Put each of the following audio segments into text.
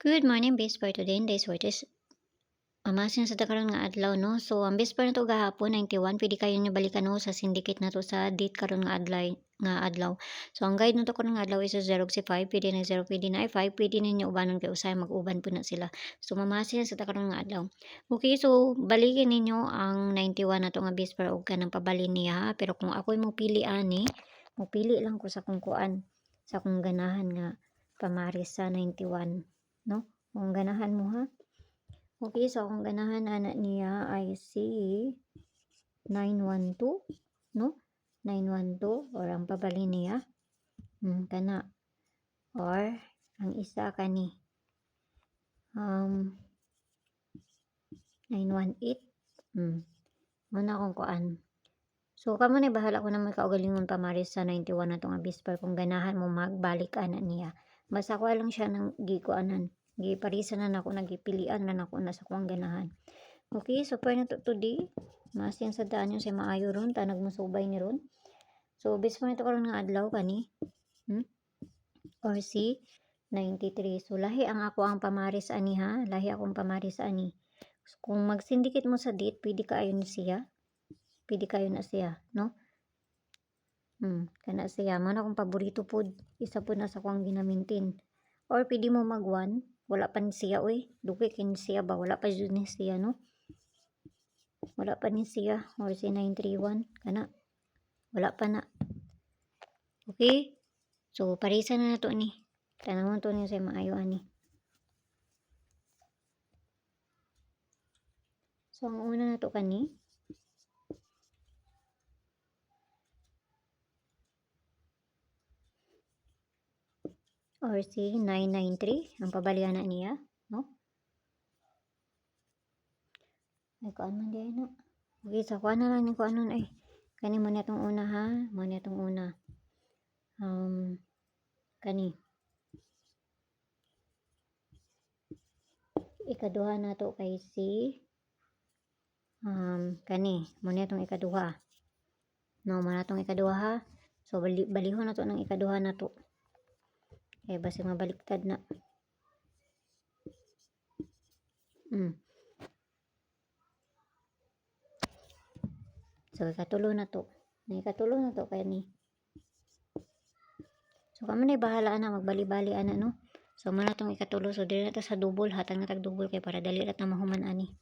Good morning, bes for today in days for this amasin sa karon nga adlaw no. So ang bes pa nato gahapon 91 pwede kayo niyo balikan no sa syndicate nato sa date karon nga adlaw. So ang guide nato karon nga adlaw is 0 si 5 pwede na 0 pwede na 5 pwede ninyo ubanon kay usay mag-uban po na sila. So mamasin sa karon nga adlaw. Okay, so balikin ninyo ang 91 nato nga bes para og kanang pabalin niya ha. Pero kung ako'y mo pili ani, mo pili lang ko sa kung kuan sa kung ganahan nga pamaris sa 91 no. Kung ganahan mo ha. Okay, so kung ganahan ana niya ay si 912 no. 912 or ang pabalin niya kana or ang isa kani 918 muna kung kuan. So kamo ni bahala ko na may kaugalingon pamaris sa 91 na tong abisper kung ganahan mo magbalik ana niya. Basta ko lang siya nang gikuanan. Giparisan na nako nagipilian na nako na sa kuang ganahan. Okay, so for na today, masin sa daan yung sa maayo ron, tanag musubay ni ron. So bis mo nito karon nga adlaw kani. Or si 93. So lahi ang ako ang pamaris ani ha, lahi akong pamaris ani. So, kung magsindikit mo sa date, pwede ka ayon siya. Pwede kayo na siya, no? Kana siya. Mana akong paborito pod. Isa po na sa kuang ginamintin. Or pwede mo mag-1. Wala pa ni siya, oy. Duki kin siya ba? Wala pa yun ni siya, no? Wala pa ni siya. Or si 931. Kana. Wala pa na. Okay? So, parisa na to ni. Tanawon to ni sa maayo ani. So, ang una na to kani. Or si 993. Ang pabalian na niya, no? Ay, kuan man diyan na. Okay, so kuan na lang ni kuan nun ay. Kani mo na itong una ha. Mo na itong una. Kani. Ikaduha na to kay si kani. Mo na itong ikaduha. No, mo na itong ikaduha ha. So, balihon na to ng ikaduha na to. Eh, basta mabaliktad na. So, ikatulo na to. Ikatulo na to kaya ni. So, kamo na bahala na magbali-bali ana no. So, muna tong ikatulo. So, dili na to sa double. Hatang na tag-double kay para dali rat na mahuman ani.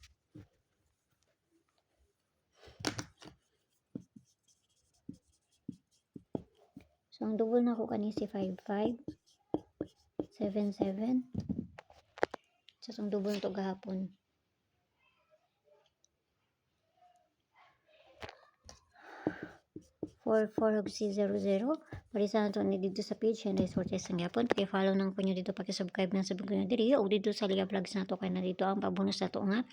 So, ang double na ko kani si 55. 77. So, ang double na to gahapon. 44 si 00. Parisa na to ni dito sa page and resources ang yapon. Paki-follow nang po nyo dito, paki-subscribe na sa video nyo diri o dito sa Liga Vlogs na to kay na dito ang pabonus na to nga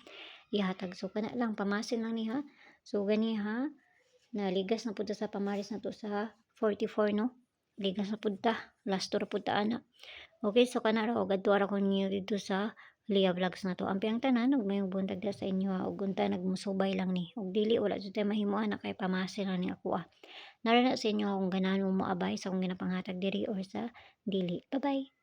ihatag. So kana lang pamasin lang ni ha. So gani ha. Naligas na pud sa pamaris na to sa 44 no. Ligas na pud ta. Last tour pud ta ana. Okay, so kana ra og adto ra ko niyo dito sa Lia Vlogs na to. Ang tanan ug mayong buntag sa inyo ha. Ug unta nagmusubay lang ni. Ug dili wala jud tay mahimuan na kay pamasin lang ni ako Narana sa inyo kung ganahan mo moabay sa akong ginapanghatag diri or sa dili. Bye-bye.